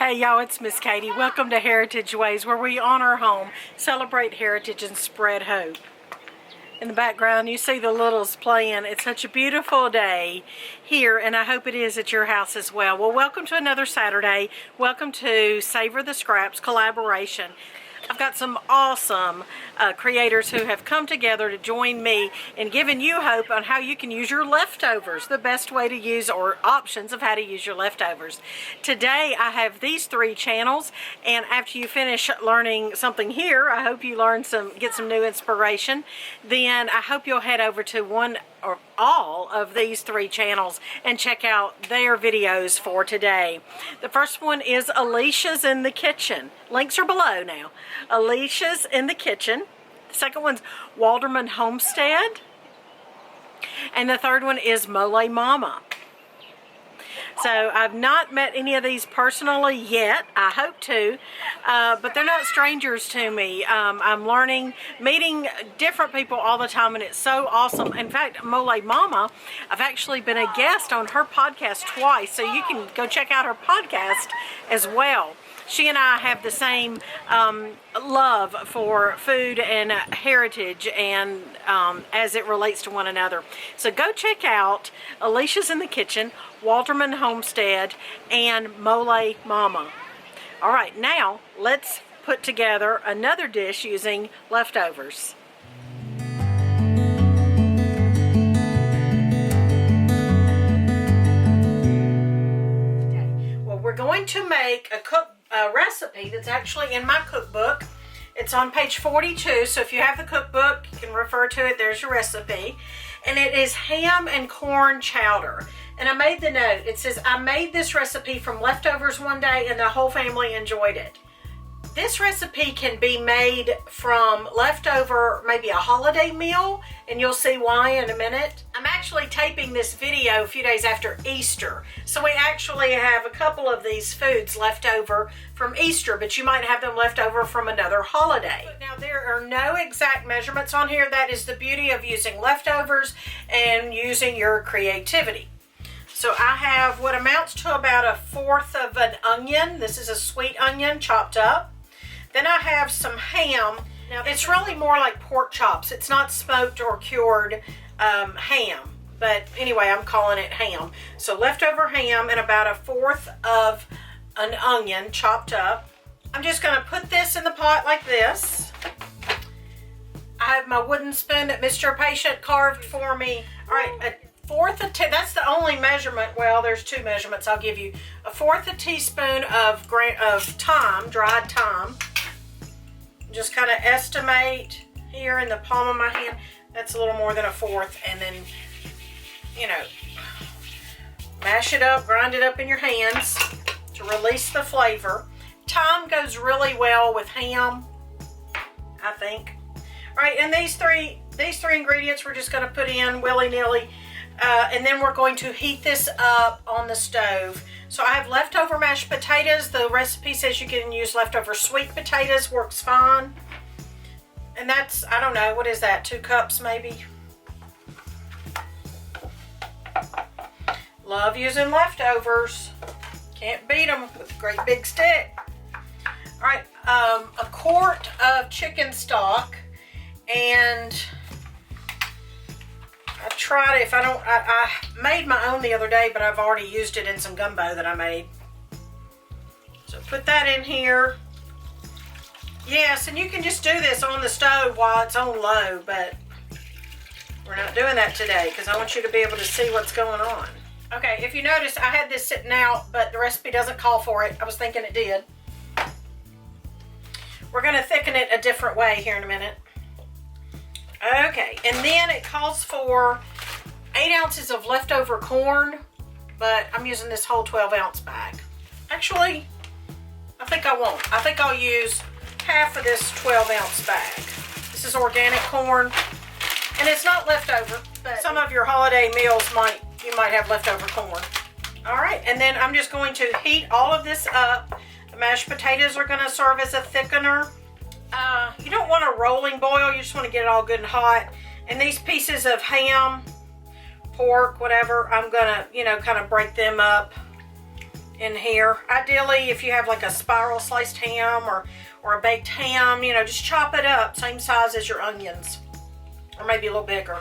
Hey y'all, it's Miss Katie. Welcome to Heritage Ways, where we honor home, celebrate heritage, and spread hope. In the background, you see the littles playing. It's such a beautiful day here, and I hope it is at your house as well. Well, welcome to another Saturday. Welcome to Savor the Scraps collaboration. I've got some awesome creators who have come together to join me in giving you hope on how you can use your leftovers, the best way to use, or options of how to use your leftovers. Today I have these 3 channels, and after you finish learning something here, I hope you get some new inspiration. Then I hope you'll head over to one or all of these 3 channels and check out their videos for today. The first one is Alicia's in the Kitchen. Links are below now. Alicia's in the Kitchen. The second one's Wolterman Homestead. And the third one is Molé Mama. So I've not met any of these personally yet. I hope to, but they're not strangers to me. I'm meeting different people all the time, and it's so awesome. In fact, Molé Mama, I've actually been a guest on her podcast twice, so you can go check out her podcast as well. She and I have the same love for food and heritage, and as it relates to one another. So go check out Alicia's in the Kitchen, Wolterman Homestead, and Molé Mama. All right, now let's put together another dish using leftovers. We're going to make a recipe that's actually in my cookbook. It's on page 42, so if you have the cookbook, you can refer to it. There's your recipe. And it is ham and corn chowder. And I made the note. It says, I made this recipe from leftovers one day and the whole family enjoyed it. This recipe can be made from leftover, maybe a holiday meal, and you'll see why in a minute. I'm actually taping this video a few days after Easter, so we actually have a couple of these foods left over from Easter, but you might have them left over from another holiday. Now, there are no exact measurements on here. That is the beauty of using leftovers and using your creativity. So I have what amounts to about 1/4 of an onion. This is a sweet onion chopped up. Then I have some ham. Now it's really more like pork chops. It's not smoked or cured ham. But anyway, I'm calling it ham. So leftover ham and about 1/4 of an onion chopped up. I'm just going to put this in the pot like this. I have my wooden spoon that Mr. Patient carved for me. All right, 1/4 that's the only measurement. Well, there's 2 measurements I'll give you. 1/4 teaspoon of thyme, dried thyme. Just kind of estimate here in the palm of my hand. That's a little more than 1/4, and then, you know, mash it up, grind it up in your hands to release the flavor. Thyme goes really well with ham, I think. All right, and these three ingredients we're just going to put in willy-nilly. And then we're going to heat this up on the stove. So I have leftover mashed potatoes. The recipe says you can use leftover sweet potatoes, works fine. And that's, I don't know, what is that, 2 cups maybe? Love using leftovers. Can't beat them with a great big stick. All right, 1/4 of chicken stock, and I tried it. I made my own the other day, but I've already used it in some gumbo that I made. So put that in here. Yes, and you can just do this on the stove while it's on low, but we're not doing that today because I want you to be able to see what's going on. Okay, if you notice, I had this sitting out, but the recipe doesn't call for it. I was thinking it did. We're going to thicken it a different way here in a minute. Okay, and then it calls for 8 ounces of leftover corn, but I'm using this whole 12-ounce bag. Actually, I think I won't. I think I'll use half of this 12-ounce bag. This is organic corn, and it's not leftover, but some of your holiday meals you might have leftover corn. All right, and then I'm just going to heat all of this up. The mashed potatoes are going to serve as a thickener. You don't want a rolling boil, you just want to get it all good and hot. And these pieces of ham, pork, whatever, I'm gonna, kind of break them up in here. Ideally, if you have like a spiral sliced ham or a baked ham, you know, just chop it up, same size as your onions, or maybe a little bigger.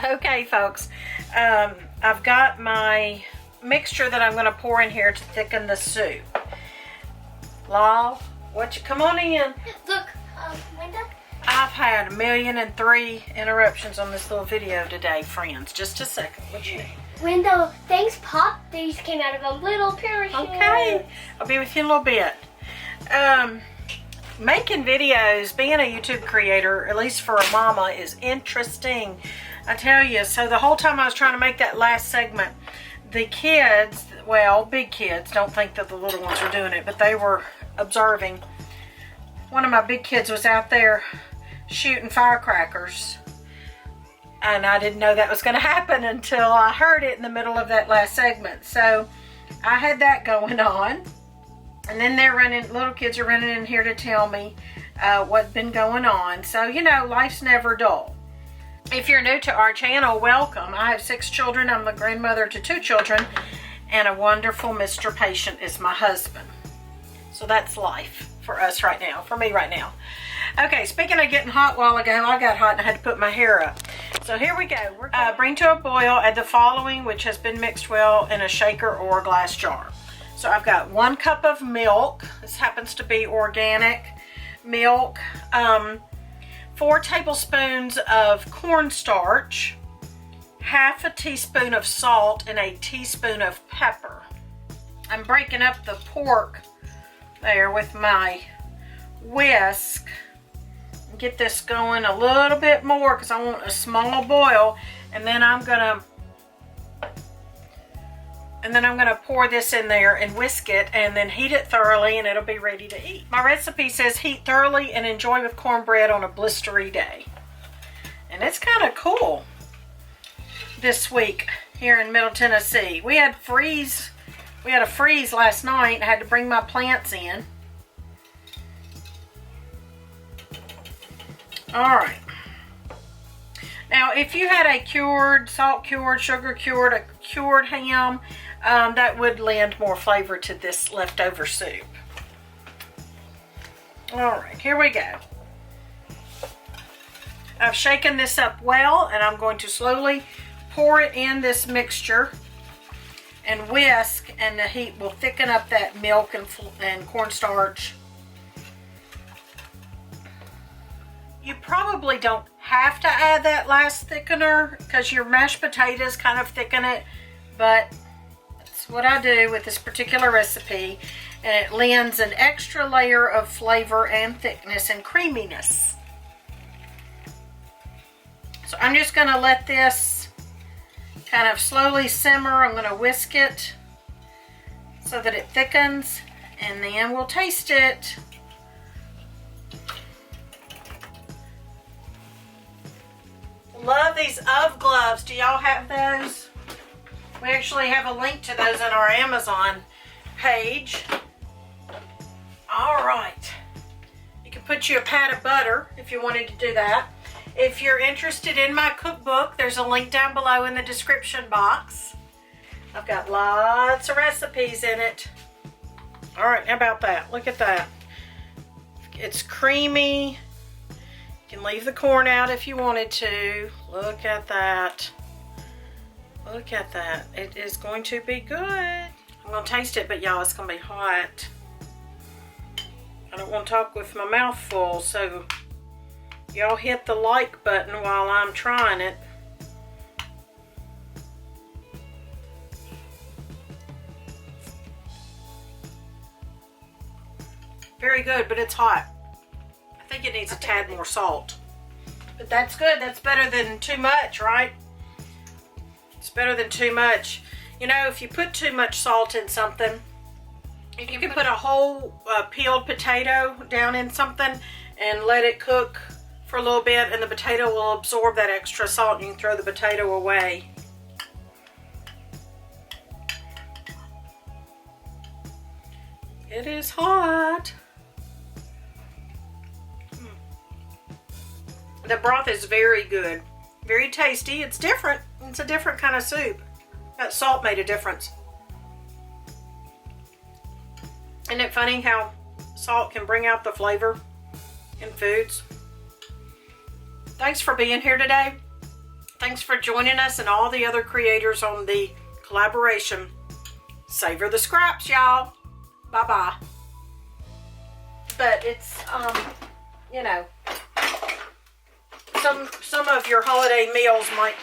Okay, folks, I've got my mixture that I'm going to pour in here to thicken the soup. Lal, come on in. Look, Linda. I've had 1,000,003 interruptions on this little video today, friends. Just a second. What you need? Window, thanks, Pop. These came out of a little parachute. Okay, I'll be with you in a little bit. Making videos, being a YouTube creator, at least for a mama, is interesting. I tell you. So the whole time I was trying to make that last segment, the kids, well, big kids, don't think that the little ones are doing it, but they were observing. One of my big kids was out there shooting firecrackers, and I didn't know that was going to happen until I heard it in the middle of that last segment. So I had that going on, and then little kids are running in here to tell me what's been going on. So, you know, life's never dull. If you're new to our channel, welcome. I have 6 children. I'm the grandmother to 2 children, and a wonderful Mr. Patient is my husband. So that's life for us right now, for me right now. Okay, speaking of getting hot, a while ago, I got hot and I had to put my hair up. So here we go. Bring to a boil, add the following, which has been mixed well in a shaker or a glass jar. So I've got 1 cup of milk. This happens to be organic milk. 4 tablespoons of cornstarch, half a teaspoon of salt, and a teaspoon of pepper. I'm breaking up the pork there with my whisk. Get this going a little bit more because I want a small boil, and then I'm gonna pour this in there and whisk it and then heat it thoroughly, and it'll be ready to eat. My recipe says heat thoroughly and enjoy with cornbread on a blistery day. And it's kind of cool this week here in Middle Tennessee. We had a freeze last night. I had to bring my plants in. All right. Now, if you had a cured, salt cured, sugar cured, a cured ham, that would lend more flavor to this leftover soup. All right, here we go. I've shaken this up well, and I'm going to slowly pour it in this mixture and whisk, and the heat will thicken up that milk and cornstarch. You probably don't have to add that last thickener because your mashed potatoes kind of thicken it, but that's what I do with this particular recipe, and it lends an extra layer of flavor and thickness and creaminess. So I'm just going to let this kind of slowly simmer. I'm going to whisk it so that it thickens, and then we'll taste it. Love these UV gloves. Do y'all have those? We actually have a link to those on our Amazon page. All right. You can put you a pat of butter if you wanted to do that. If you're interested in my cookbook, there's a link down below in the description box. I've got lots of recipes in it. All right, how about that? Look at that. It's creamy. You can leave the corn out if you wanted to. Look at that. Look at that. It is going to be good. I'm going to taste it, but y'all, it's going to be hot. I don't want to talk with my mouth full, so y'all hit the like button while I'm trying it. Very good, but it's hot. I think it needs a tad more salt. But that's good. That's better than too much, right? It's better than too much. You know, if you put too much salt in something, you can put a whole peeled potato down in something and let it cook for a little bit, and the potato will absorb that extra salt, and you can throw the potato away. It is hot. The broth is very good. Very tasty. It's different. It's a different kind of soup. That salt made a difference. Isn't it funny how salt can bring out the flavor in foods? Thanks for being here today. Thanks for joining us and all the other creators on the collaboration. Savor the scraps, y'all. Bye-bye. But it's, you know, some of your holiday meals might